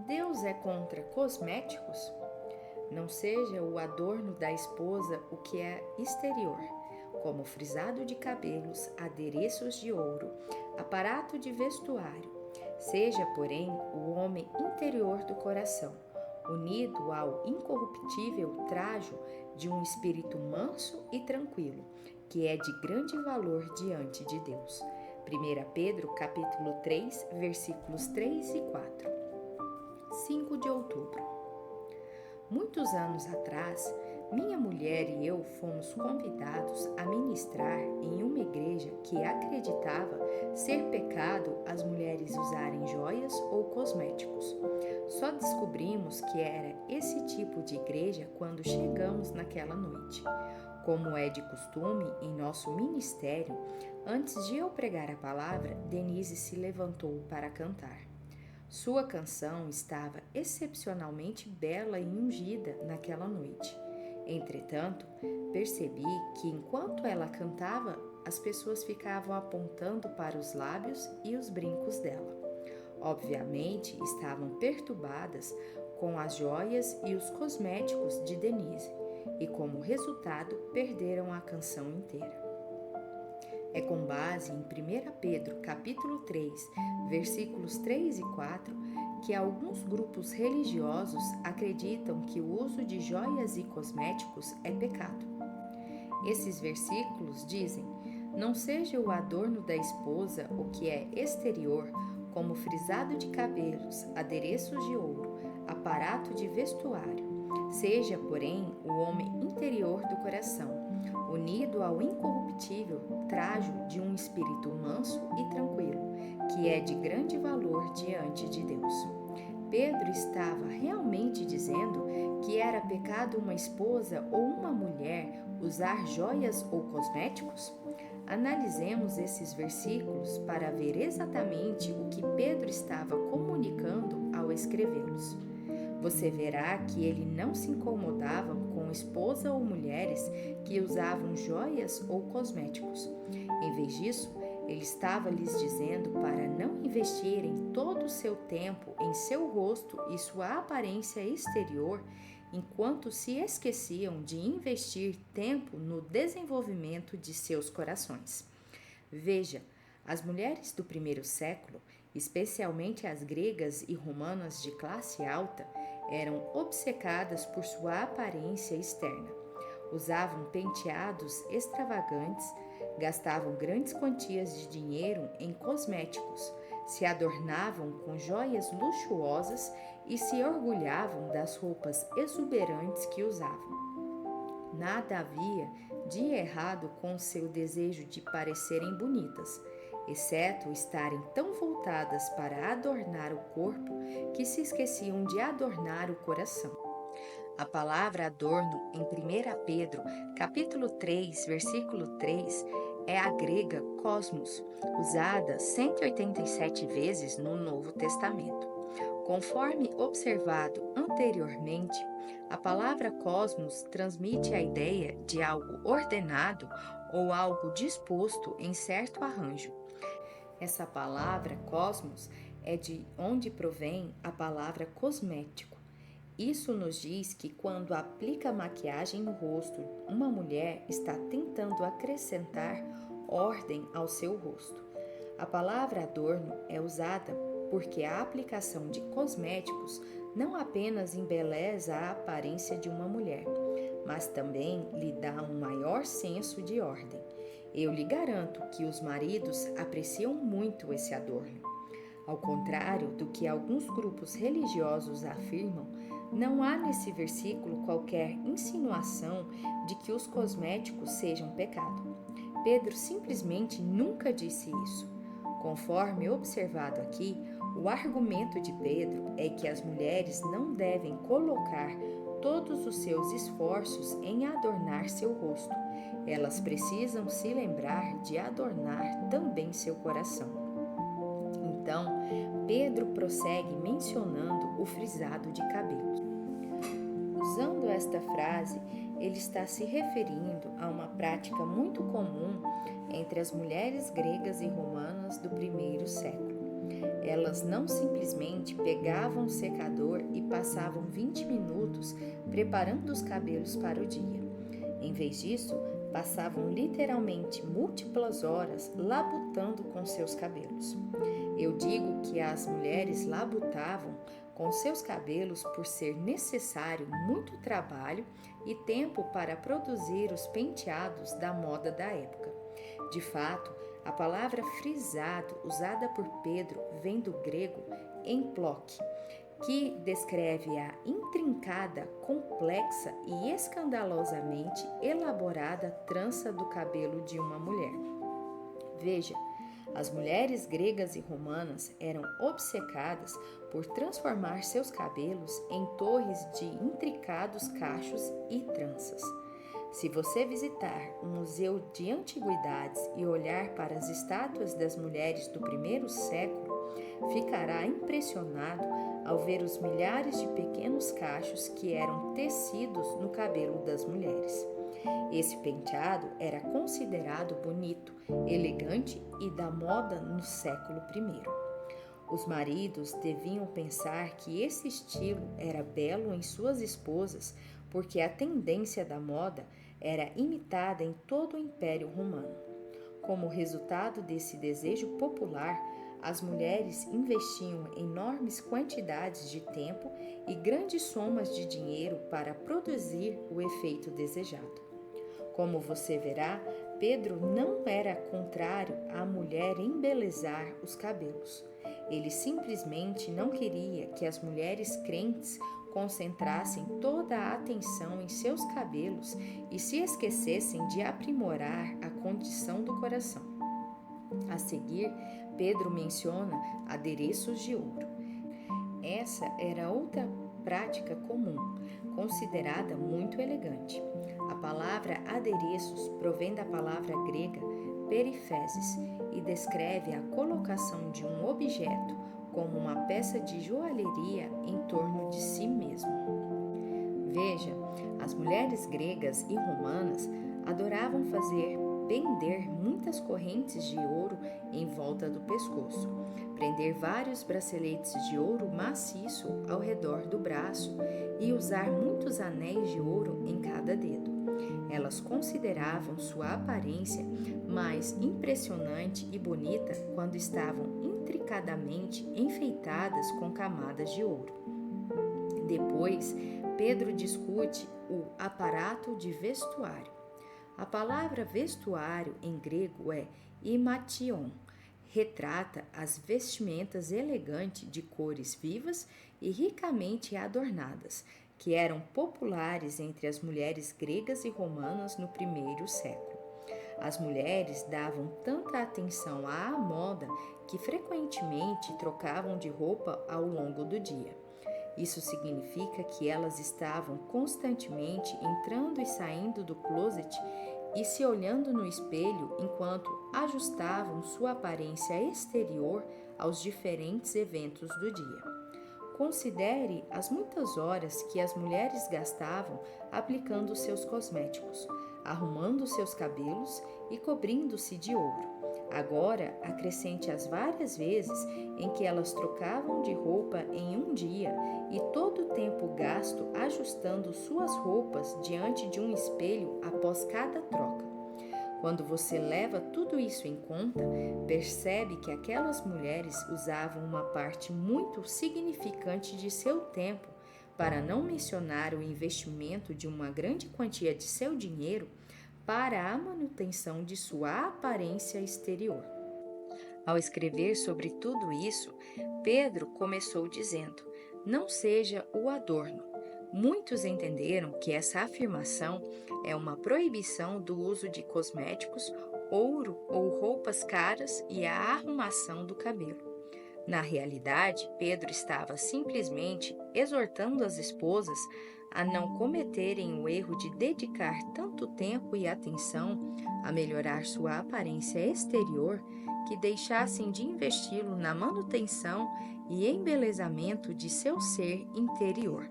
Deus é contra cosméticos? Não seja o adorno da esposa o que é exterior, como frisado de cabelos, adereços de ouro, aparato de vestuário. Seja, porém, o homem interior do coração, unido ao incorruptível trajo de um espírito manso e tranquilo, que é de grande valor diante de Deus. 1 Pedro, capítulo 3, versículos 3 e 4. 5 de outubro. Muitos anos atrás, minha mulher e eu fomos convidados a ministrar em uma igreja que acreditava ser pecado as mulheres usarem joias ou cosméticos. Só descobrimos que era esse tipo de igreja quando chegamos naquela noite. Como é de costume em nosso ministério, antes de eu pregar a palavra, Denise se levantou para cantar. Sua canção estava excepcionalmente bela e ungida naquela noite. Entretanto, percebi que enquanto ela cantava, as pessoas ficavam apontando para os lábios e os brincos dela. Obviamente, estavam perturbadas com as joias e os cosméticos de Denise e, como resultado, perderam a canção inteira. É com base em 1 Pedro, capítulo 3, versículos 3 e 4, que alguns grupos religiosos acreditam que o uso de joias e cosméticos é pecado. Esses versículos dizem: não seja o adorno da esposa o que é exterior, como frisado de cabelos, adereços de ouro, aparato de vestuário. Seja, porém, o homem interior do coração, unido ao incorruptível trajo de um espírito manso e tranquilo, que é de grande valor diante de Deus. Pedro estava realmente dizendo que era pecado uma esposa ou uma mulher usar joias ou cosméticos? Analisemos esses versículos para ver exatamente o que Pedro estava comunicando ao escrevê-los. Você verá que ele não se incomodava com esposa ou mulheres que usavam joias ou cosméticos. Em vez disso, ele estava lhes dizendo para não investirem todo o seu tempo em seu rosto e sua aparência exterior, enquanto se esqueciam de investir tempo no desenvolvimento de seus corações. Veja, as mulheres do primeiro século, especialmente as gregas e romanas de classe alta, eram obcecadas por sua aparência externa. Usavam penteados extravagantes, gastavam grandes quantias de dinheiro em cosméticos, se adornavam com joias luxuosas e se orgulhavam das roupas exuberantes que usavam. Nada havia de errado com seu desejo de parecerem bonitas, exceto estarem tão voltadas para adornar o corpo que se esqueciam de adornar o coração. A palavra adorno em 1 Pedro, capítulo 3, versículo 3, é a grega cosmos, usada 187 vezes no Novo Testamento. Conforme observado anteriormente, a palavra cosmos transmite a ideia de algo ordenado ou algo disposto em certo arranjo. Essa palavra cosmos é de onde provém a palavra cosmético. Isso nos diz que quando aplica maquiagem no rosto, uma mulher está tentando acrescentar ordem ao seu rosto. A palavra adorno é usada porque a aplicação de cosméticos não apenas embeleza a aparência de uma mulher, mas também lhe dá um maior senso de ordem. Eu lhe garanto que os maridos apreciam muito esse adorno. Ao contrário do que alguns grupos religiosos afirmam, não há nesse versículo qualquer insinuação de que os cosméticos sejam pecado. Pedro simplesmente nunca disse isso. Conforme observado aqui, o argumento de Pedro é que as mulheres não devem colocar todos os seus esforços em adornar seu rosto. Elas precisam se lembrar de adornar também seu coração. Então, Pedro prossegue mencionando o frisado de cabelos. Usando esta frase, ele está se referindo a uma prática muito comum entre as mulheres gregas e romanas do primeiro século. Elas não simplesmente pegavam pegavam o secador e passavam 20 minutos preparando os cabelos para o dia. Em vez disso, passavam literalmente múltiplas horas labutando com seus cabelos. Eu digo que as mulheres labutavam com seus cabelos por ser necessário muito trabalho e tempo para produzir os penteados da moda da época. De fato, a palavra frisado usada por Pedro vem do grego emploque, que descreve a intrincada, complexa e escandalosamente elaborada trança do cabelo de uma mulher. Veja, as mulheres gregas e romanas eram obcecadas por transformar seus cabelos em torres de intricados cachos e tranças. Se você visitar um museu de antiguidades e olhar para as estátuas das mulheres do primeiro século, ficará impressionado ao ver os milhares de pequenos cachos que eram tecidos no cabelo das mulheres. Esse penteado era considerado bonito, elegante e da moda no século I. Os maridos deviam pensar que esse estilo era belo em suas esposas, porque a tendência da moda era imitada em todo o Império Romano. Como resultado desse desejo popular, as mulheres investiam enormes quantidades de tempo e grandes somas de dinheiro para produzir o efeito desejado. Como você verá, Pedro não era contrário à mulher embelezar os cabelos. Ele simplesmente não queria que as mulheres crentes concentrassem toda a atenção em seus cabelos e se esquecessem de aprimorar a condição do coração. A seguir, Pedro menciona adereços de ouro. Essa era outra prática comum, considerada muito elegante. A palavra adereços provém da palavra grega periféses e descreve a colocação de um objeto como uma peça de joalheria em torno de si mesmo. Veja, as mulheres gregas e romanas adoravam fazer pender muitas correntes de ouro em volta do pescoço, prender vários braceletes de ouro maciço ao redor do braço e usar muitos anéis de ouro em cada dedo. Elas consideravam sua aparência mais impressionante e bonita quando estavam intricadamente enfeitadas com camadas de ouro. Depois, Pedro discute o aparato de vestuário. A palavra vestuário em grego é imation, retrata as vestimentas elegantes de cores vivas e ricamente adornadas, que eram populares entre as mulheres gregas e romanas no primeiro século. As mulheres davam tanta atenção à moda que frequentemente trocavam de roupa ao longo do dia. Isso significa que elas estavam constantemente entrando e saindo do closet e se olhando no espelho enquanto ajustavam sua aparência exterior aos diferentes eventos do dia. Considere as muitas horas que as mulheres gastavam aplicando seus cosméticos, arrumando seus cabelos e cobrindo-se de ouro. Agora, acrescente as várias vezes em que elas trocavam de roupa em um dia e todo o tempo gasto ajustando suas roupas diante de um espelho após cada troca. Quando você leva tudo isso em conta, percebe que aquelas mulheres usavam uma parte muito significante de seu tempo, para não mencionar o investimento de uma grande quantia de seu dinheiro, para a manutenção de sua aparência exterior. Ao escrever sobre tudo isso, Pedro começou dizendo: não seja o adorno. Muitos entenderam que essa afirmação é uma proibição do uso de cosméticos, ouro ou roupas caras e a arrumação do cabelo. Na realidade, Pedro estava simplesmente exortando as esposas a não cometerem o erro de dedicar tanto tempo e atenção a melhorar sua aparência exterior que deixassem de investi-lo na manutenção e embelezamento de seu ser interior.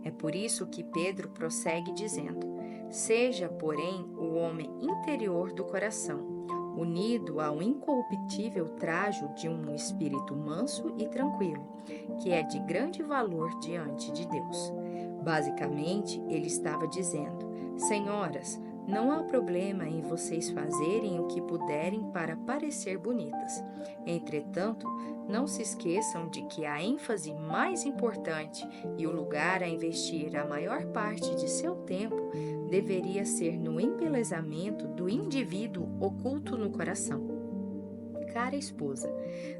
É por isso que Pedro prossegue dizendo: seja, porém, o homem interior do coração, unido ao incorruptível trajo de um espírito manso e tranquilo, que é de grande valor diante de Deus. Basicamente, ele estava dizendo: Senhoras, não há problema em vocês fazerem o que puderem para parecer bonitas. Entretanto, não se esqueçam de que a ênfase mais importante e o lugar a investir a maior parte de seu tempo deveria ser no embelezamento do indivíduo oculto no coração. Cara esposa,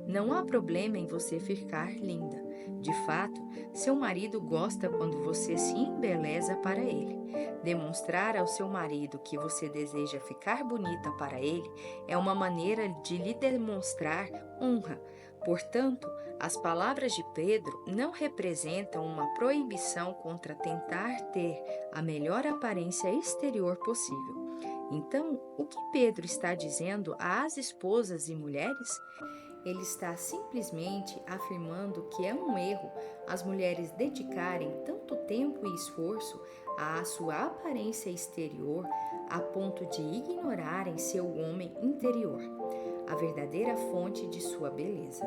não há problema em você ficar linda. De fato, seu marido gosta quando você se embeleza para ele. Demonstrar ao seu marido que você deseja ficar bonita para ele é uma maneira de lhe demonstrar honra. Portanto, as palavras de Pedro não representam uma proibição contra tentar ter a melhor aparência exterior possível. Então, o que Pedro está dizendo às esposas e mulheres? Ele está simplesmente afirmando que é um erro as mulheres dedicarem tanto tempo e esforço à sua aparência exterior a ponto de ignorarem seu homem interior, a verdadeira fonte de sua beleza.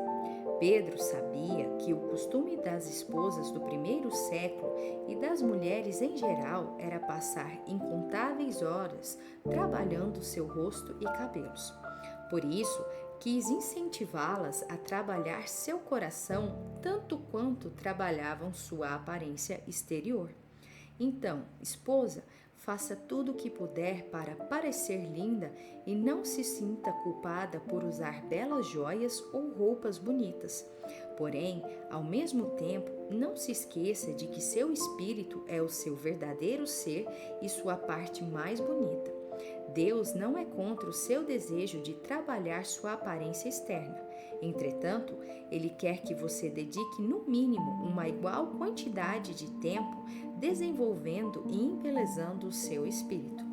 Pedro sabia que o costume das esposas do primeiro século e das mulheres em geral era passar incontáveis horas trabalhando seu rosto e cabelos. Por isso, quis incentivá-las a trabalhar seu coração tanto quanto trabalhavam sua aparência exterior. Então, esposa, faça tudo o que puder para parecer linda e não se sinta culpada por usar belas joias ou roupas bonitas. Porém, ao mesmo tempo, não se esqueça de que seu espírito é o seu verdadeiro ser e sua parte mais bonita. Deus não é contra o seu desejo de trabalhar sua aparência externa. Entretanto, Ele quer que você dedique no mínimo uma igual quantidade de tempo desenvolvendo e embelezando o seu espírito.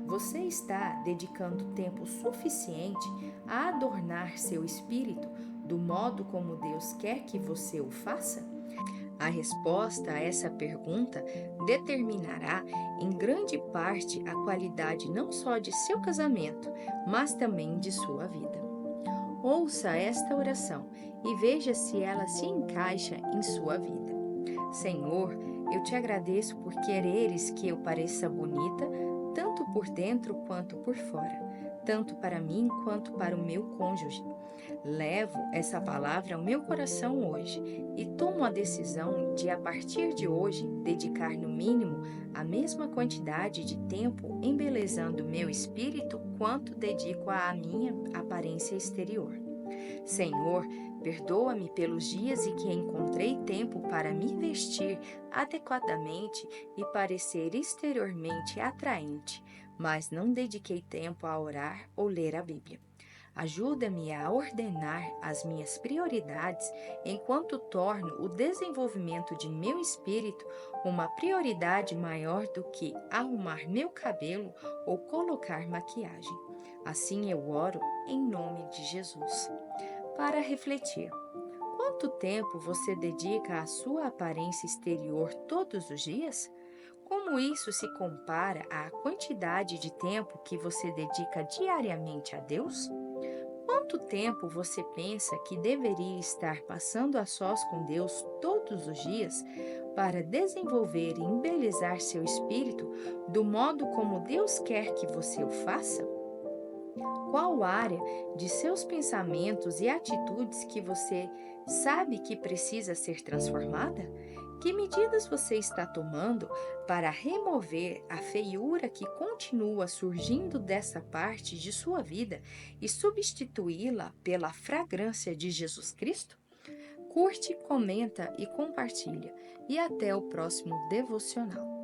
Você está dedicando tempo suficiente a adornar seu espírito do modo como Deus quer que você o faça? A resposta a essa pergunta determinará em grande parte a qualidade não só de seu casamento, mas também de sua vida. Ouça esta oração e veja se ela se encaixa em sua vida. Senhor, eu te agradeço por quereres que eu pareça bonita, tanto por dentro quanto por fora, tanto para mim quanto para o meu cônjuge. Levo essa palavra ao meu coração hoje e tomo a decisão de, a partir de hoje, dedicar no mínimo a mesma quantidade de tempo embelezando meu espírito quanto dedico à minha aparência exterior. Senhor, perdoa-me pelos dias em que encontrei tempo para me vestir adequadamente e parecer exteriormente atraente, mas não dediquei tempo a orar ou ler a Bíblia. Ajuda-me a ordenar as minhas prioridades enquanto torno o desenvolvimento de meu espírito uma prioridade maior do que arrumar meu cabelo ou colocar maquiagem. Assim eu oro em nome de Jesus. Para refletir, quanto tempo você dedica à sua aparência exterior todos os dias? Como isso se compara à quantidade de tempo que você dedica diariamente a Deus? Quanto tempo você pensa que deveria estar passando a sós com Deus todos os dias para desenvolver e embelezar seu espírito do modo como Deus quer que você o faça? Qual área de seus pensamentos e atitudes que você sabe que precisa ser transformada? Que medidas você está tomando para remover a feiura que continua surgindo dessa parte de sua vida e substituí-la pela fragrância de Jesus Cristo? Curte, comenta e compartilha. E até o próximo devocional.